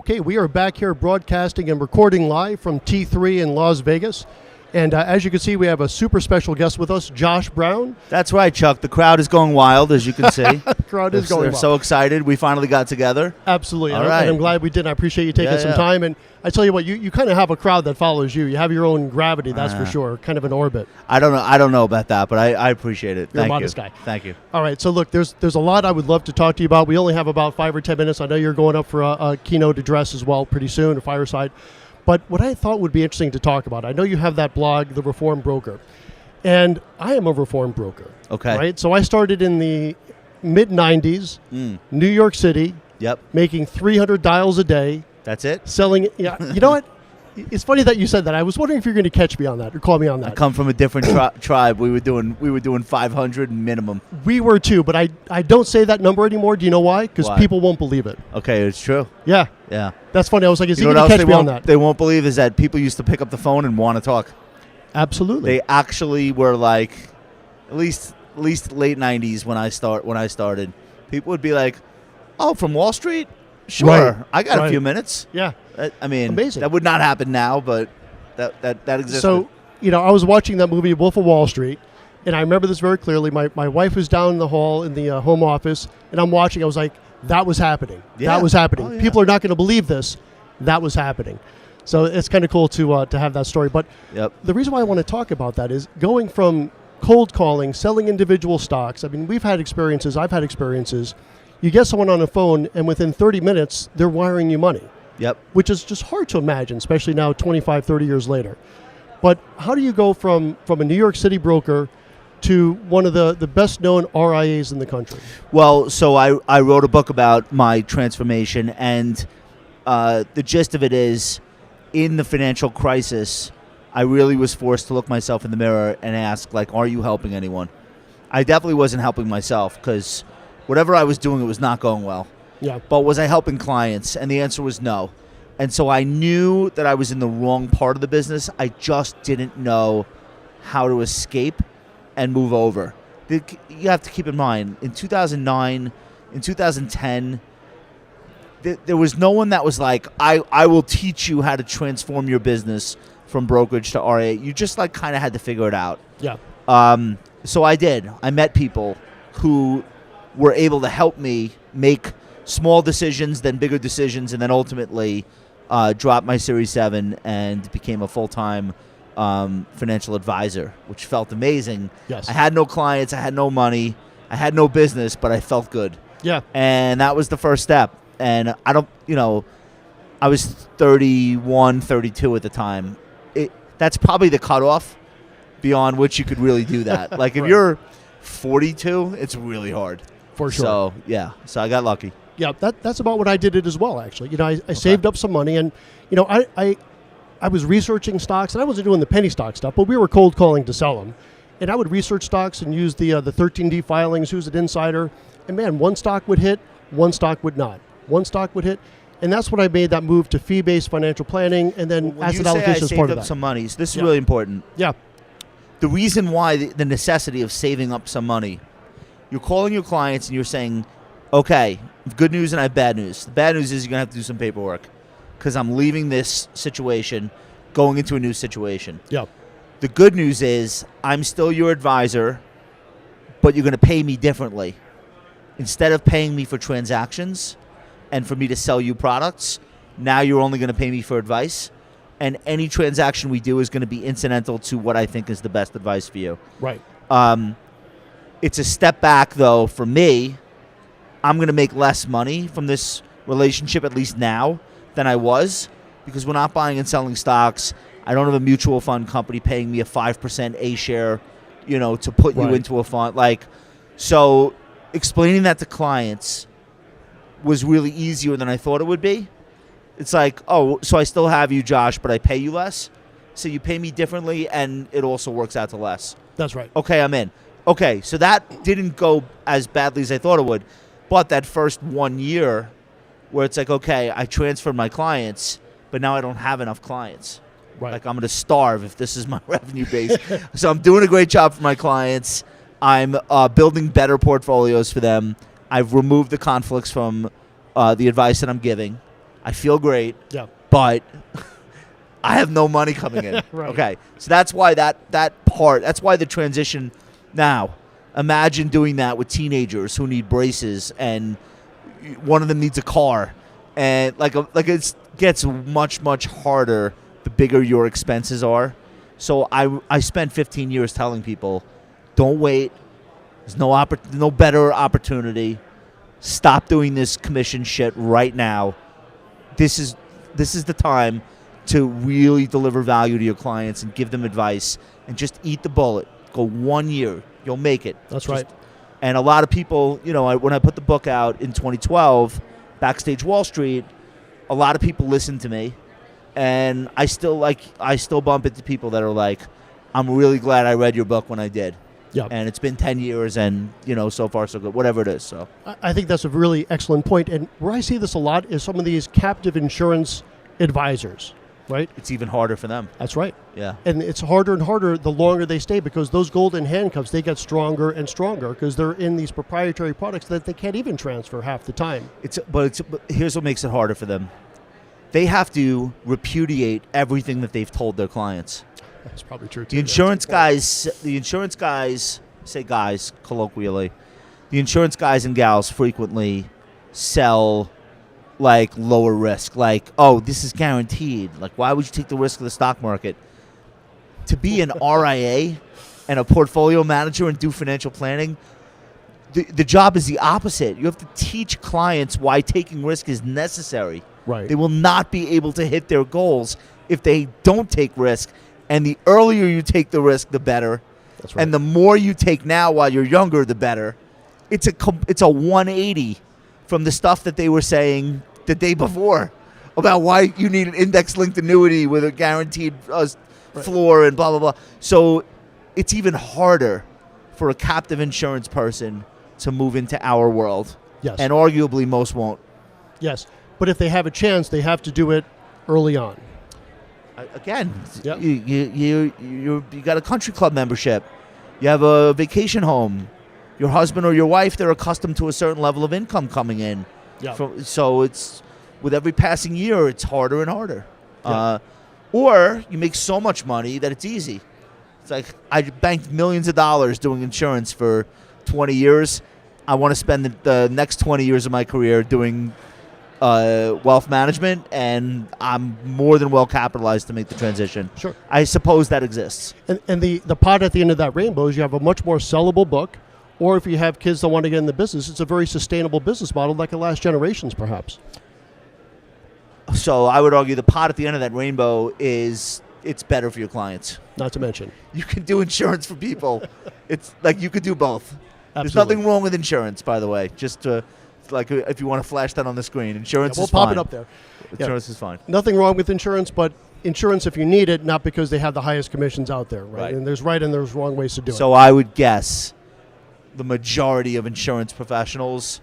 Okay, we are back here broadcasting and recording live from T3 in Las Vegas. And as you can see, we have a super special guest with us, Josh Brown. That's right, Chuck. The crowd is going wild, as you can see. The crowd is going wild. They're so excited. We finally got together. Absolutely. All right. And I'm glad we did. I appreciate you taking some time. And I tell you what, you kind of have a crowd that follows you. You have your own gravity, that's for sure, kind of an orbit. I don't know about that, but I appreciate it. You're Thank a modest you. guy. Thank you. All right. So, look, there's a lot I would love to talk to you about. We only have about 5 or 10 minutes. I know you're going up for a keynote address as well pretty soon, a fireside. But what I thought would be interesting to talk about, I know you have that blog, The Reformed Broker, and I am a reformed broker. Okay. Right? So I started in the mid-'90s, New York City, making 300 dials a day. That's it? Selling, yeah. You know what? It's funny that you said that. I was wondering if you're going to catch me on that or call me on that. I come from a different tribe. We were doing 500 minimum. We were too, but I don't say that number anymore. Do you know why? Because people won't believe it. Okay, it's true. Yeah. Yeah. That's funny. I was like, is he going to catch me on that? They won't believe is that people used to pick up the phone and want to talk. Absolutely. They actually were like, at least late 90s when I started, people would be like, "Oh, from Wall Street? Sure, right. I got a few minutes." Yeah. I mean, amazing. That would not happen now, but that existed. So, I was watching that movie, Wolf of Wall Street, and I remember this very clearly. My wife was down in the hall in the home office, and I'm watching. I was like, that was happening. Yeah. That was happening. Oh, yeah. People are not going to believe this. That was happening. So it's kind of cool to have that story. But the reason why I want to talk about that is going from cold calling, selling individual stocks. I mean, we've had experiences. I've had experiences. You get someone on the phone, and within 30 minutes, they're wiring you money. Yep. Which is just hard to imagine, especially now 25, 30 years later. But how do you go from a New York City broker to one of the best-known RIAs in the country? Well, so I wrote a book about my transformation, and the gist of it is, in the financial crisis, I really was forced to look myself in the mirror and ask, like, are you helping anyone? I definitely wasn't helping myself because whatever I was doing, it was not going well. Yeah. But was I helping clients? And the answer was no. And so I knew that I was in the wrong part of the business. I just didn't know how to escape and move over. You have to keep in mind, in 2009, in 2010, there was no one that was like, I will teach you how to transform your business from brokerage to RIA. You just like kind of had to figure it out. Yeah. So I did. I met people who were able to help me make small decisions, then bigger decisions, and then ultimately dropped my Series 7 and became a full-time financial advisor, which felt amazing. Yes. I had no clients. I had no money. I had no business, but I felt good. Yeah. And that was the first step. And I was 31, 32 at the time. That's probably the cutoff beyond which you could really do that. Like if you're 42, it's really hard. For sure. So, yeah. So I got lucky. Yeah, that's about what I did it as well, actually. I saved up some money, and, I was researching stocks, and I wasn't doing the penny stock stuff, but we were cold calling to sell them. And I would research stocks and use the 13D filings, who's an insider, and, man, one stock would hit, one stock would not. One stock would hit, and that's when I made that move to fee-based financial planning, and then asset allocation is part of that. When you say I saved up some money, this is really important. Yeah. The reason why, the necessity of saving up some money, you're calling your clients and you're saying, okay, good news and I have bad news. The bad news is you're going to have to do some paperwork because I'm leaving this situation, going into a new situation. Yeah. The good news is I'm still your advisor, but you're going to pay me differently. Instead of paying me for transactions and for me to sell you products, now you're only going to pay me for advice. And any transaction we do is going to be incidental to what I think is the best advice for you. Right. It's a step back, though, for me. I'm going to make less money from this relationship, at least now, than I was, because we're not buying and selling stocks. I don't have a mutual fund company paying me a 5% A share, to put you into a fund. So explaining that to clients was really easier than I thought it would be. It's like, oh, so I still have you, Josh, but I pay you less? So you pay me differently, and it also works out to less. That's right. Okay, I'm in. Okay, so that didn't go as badly as I thought it would. But that first 1 year where it's like, okay, I transferred my clients, but now I don't have enough clients. Right. Like I'm going to starve if this is my revenue base. So I'm doing a great job for my clients. I'm building better portfolios for them. I've removed the conflicts from the advice that I'm giving. I feel great, Yeah. but I have no money coming in. Right. Okay, so that's why that's why the transition. Now, imagine doing that with teenagers who need braces, and one of them needs a car, and it gets much harder the bigger your expenses are. So I spent 15 years telling people, don't wait. There's no better opportunity. Stop doing this commission shit right now. This is the time to really deliver value to your clients and give them advice, and just eat the bullet. Go 1 year. You'll make it. That's right. And a lot of people, when I put the book out in 2012, Backstage Wall Street, a lot of people listened to me. And I still bump into people that are like, I'm really glad I read your book when I did. Yeah. And it's been 10 years and, so far so good, whatever it is. So I think that's a really excellent point. And where I see this a lot is some of these captive insurance advisors, right? it's even harder for them. That's right. Yeah. And it's harder and harder the longer they stay, because those golden handcuffs, they get stronger and stronger because they're in these proprietary products that they can't even transfer half the time. But here's what makes it harder for them. They have to repudiate everything that they've told their clients. That's probably true too. The insurance guys, say guys colloquially, the insurance guys and gals frequently sell like lower risk, like, oh, this is guaranteed. Like, why would you take the risk of the stock market? To be an RIA and a portfolio manager and do financial planning, the job is the opposite. You have to teach clients why taking risk is necessary. Right. They will not be able to hit their goals if they don't take risk. And the earlier you take the risk, the better. That's right. And the more you take now while you're younger, the better. It's a 180 from the stuff that they were saying the day before about why you need an index-linked annuity with a guaranteed floor and blah, blah, blah. So it's even harder for a captive insurance person to move into our world. Yes. And arguably most won't. Yes. But if they have a chance, they have to do it early on. Again, Yep. you got a country club membership. You have a vacation home. Your husband or your wife, they're accustomed to a certain level of income coming in. Yeah. So it's, with every passing year, it's harder and harder. Yeah. Or you make so much money that it's easy. It's like, I banked millions of dollars doing insurance for 20 years. I want to spend the next 20 years of my career doing wealth management, and I'm more than well capitalized to make the transition. Sure. I suppose that exists. And the pot at the end of that rainbow is you have a much more sellable book, or if you have kids that want to get in the business, it's a very sustainable business model that can last generations, perhaps. So I would argue the pot at the end of that rainbow is, it's better for your clients. Not to mention. You can do insurance for people. It's like you could do both. Absolutely. There's nothing wrong with insurance, by the way. Just to, like, if you want to flash that on the screen, insurance We'll is fine. pop it up there. Insurance is fine. Nothing wrong with insurance, but insurance if you need it, not because they have the highest commissions out there, right? Right. And there's right and there's wrong ways to do it. So I would guess the majority of insurance professionals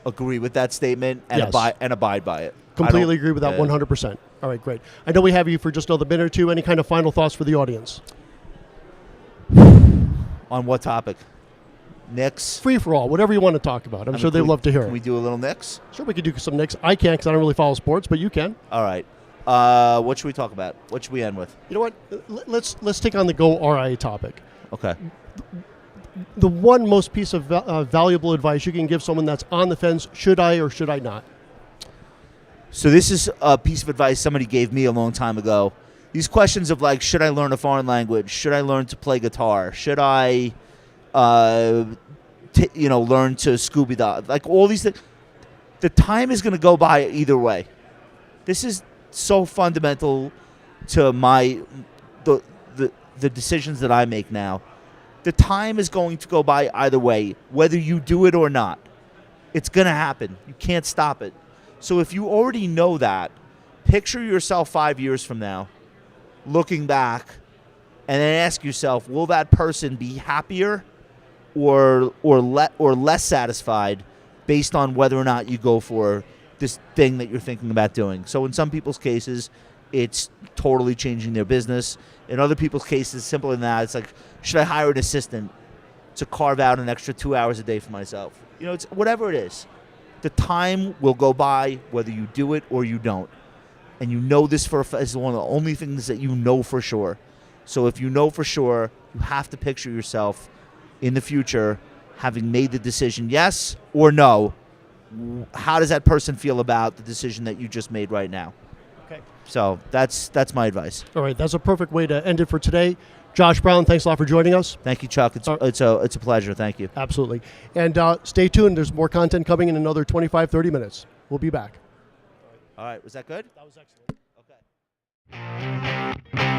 agree with that statement and, Yes. abide by it. Completely agree with that 100%. All right, great. I know we have you for just another minute or two. Any kind of final thoughts for the audience? On what topic? Knicks? Free for all, whatever you want to talk about. I'm sure they'd love to hear Can it. we do a little Knicks? Sure, we could do some Knicks. I can't because I don't really follow sports, but you can. All right. What should we talk about? What should we end with? You know what? Let's take on the goRIA topic. Okay. The one most piece of valuable advice you can give someone that's on the fence, should I or should I not? So this is a piece of advice somebody gave me a long time ago. These questions of like, should I learn a foreign language? Should I learn to play guitar? Should I, learn to Scooby Doo? Like all these things. The time is going to go by either way. This is so fundamental to the decisions that I make now. The time is going to go by either way, whether you do it or not. It's going to happen. You can't stop it. So if you already know that, picture yourself 5 years from now, looking back, and then ask yourself, will that person be happier or less satisfied based on whether or not you go for this thing that you're thinking about doing? So in some people's cases, it's totally changing their business. In other people's cases, simpler than that, it's like, should I hire an assistant to carve out an extra 2 hours a day for myself? It's whatever it is. The time will go by whether you do it or you don't. And you know this is one of the only things that you know for sure. So if you know for sure, you have to picture yourself in the future having made the decision yes or no. How does that person feel about the decision that you just made right now? Okay. So that's my advice. All right, that's a perfect way to end it for today. Josh Brown, thanks a lot for joining us. Thank you, Chuck. It's a pleasure. Thank you. Absolutely. And stay tuned. There's more content coming in another 25, 30 minutes. We'll be back. All right. Was that good? That was excellent. Okay.